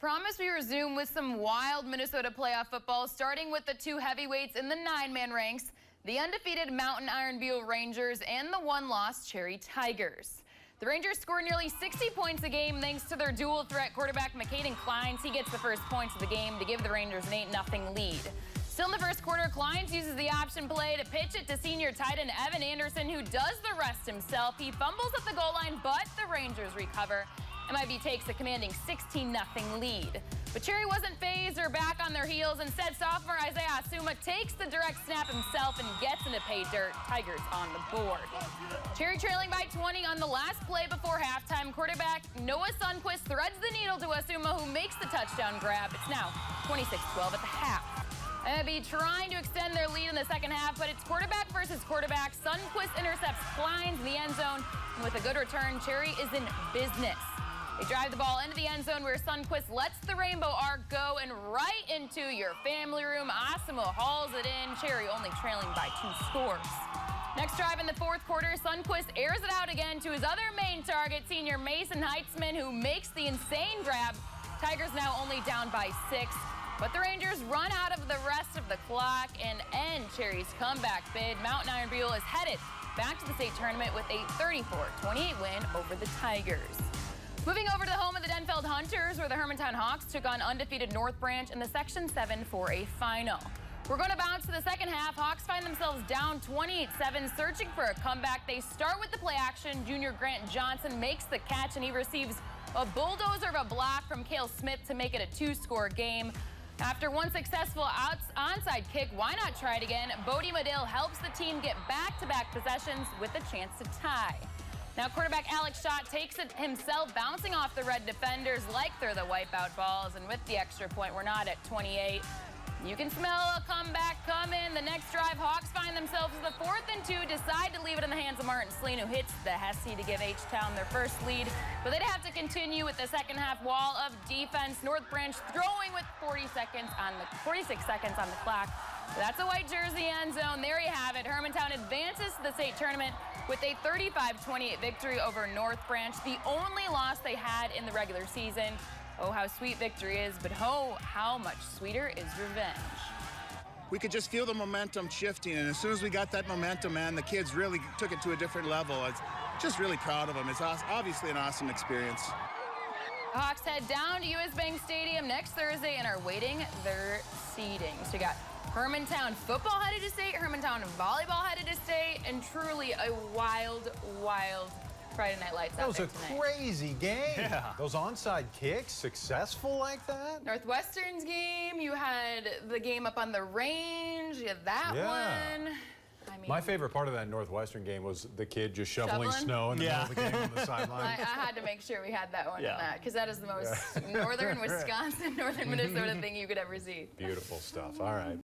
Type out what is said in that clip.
promised, we resume with some wild Minnesota playoff football, starting with the two heavyweights in the 9-man ranks, the undefeated Mountain Iron Buell Rangers and the one-loss Cherry Tigers. The Rangers score nearly 60 points a game thanks to their dual-threat quarterback McCaden Kleins. He gets the first points of the game to give the Rangers an 8-0 lead. Still in the first quarter, Kleins uses the option play to pitch it to senior tight end Evan Anderson, who does the rest himself. He fumbles at the goal line, but the Rangers recover. M.I.B takes a commanding 16-0 lead. But Cherry wasn't phased or back on their heels. Instead, sophomore Isaiah Asuma takes the direct snap himself and gets into pay dirt. Tigers on the board. Cherry trailing by 20 on the last play before halftime. Quarterback Noah Sundquist threads the needle to Asuma, who makes the touchdown grab. It's now 26-12 at the half. M.I.B trying to extend their lead in the second half, but it's quarterback versus quarterback. Sundquist intercepts Kleins in the end zone, and with a good return, Cherry is in business. They drive the ball into the end zone where Sundquist lets the rainbow arc go, and right into your family room, Asuma hauls it in. Cherry only trailing by 2 scores. Next drive in the fourth quarter, Sundquist airs it out again to his other main target, senior Mason Heitzman, who makes the insane grab. Tigers now only down by 6, but the Rangers run out of the rest of the clock and end Cherry's comeback bid. Mountain Iron Buell is headed back to the state tournament with a 34-28 win over the Tigers. Moving over to the home of the Denfeld Hunters, where the Hermantown Hawks took on undefeated North Branch in the Section 7 for a final. We're going to bounce to the second half. Hawks find themselves down 28-7, searching for a comeback. They start with the play action. Junior Grant Johnson makes the catch, and he receives a bulldozer of a block from Cale Smith to make it a 2-score game. After one successful onside kick, why not try it again? Bodie Medill helps the team get back-to-back possessions with a chance to tie. Now quarterback Alex Schott takes it himself, bouncing off the red defenders like they're the wipeout balls, and with the extra point, we're not at 28. You can smell a comeback coming. The next drive, Hawks find themselves with a 4th and 2, decide to leave it in the hands of Martin Sleen, who hits the Hesse to give H-Town their first lead. But they'd have to continue with the second half wall of defense. North Branch throwing with 46 seconds on the clock. That's a white jersey end zone. There you have it. Hermantown advances to the state tournament with a 35-28 victory over North Branch, the only loss they had in the regular season. Oh, how sweet victory is, but oh, how much sweeter is revenge. We could just feel the momentum shifting, and as soon as we got that momentum, man, the kids really took it to a different level. It's just really proud of them. It's obviously an awesome experience. The Hawks head down to US Bank Stadium next Thursday and are waiting their seeding. So you got Hermantown football headed to state, Hermantown volleyball headed to state, and truly a wild, wild Friday Night Lights out there tonight. That was a crazy game. Yeah. Those onside kicks, successful like that. Northwestern's game, you had the game up on the range, you had that one. I mean, my favorite part of that Northwestern game was the kid just shoveling snow in the middle of the game on the sideline. I had to make sure we had that one in that, because that is the most northern Wisconsin, northern Minnesota thing you could ever see. Beautiful stuff. All right.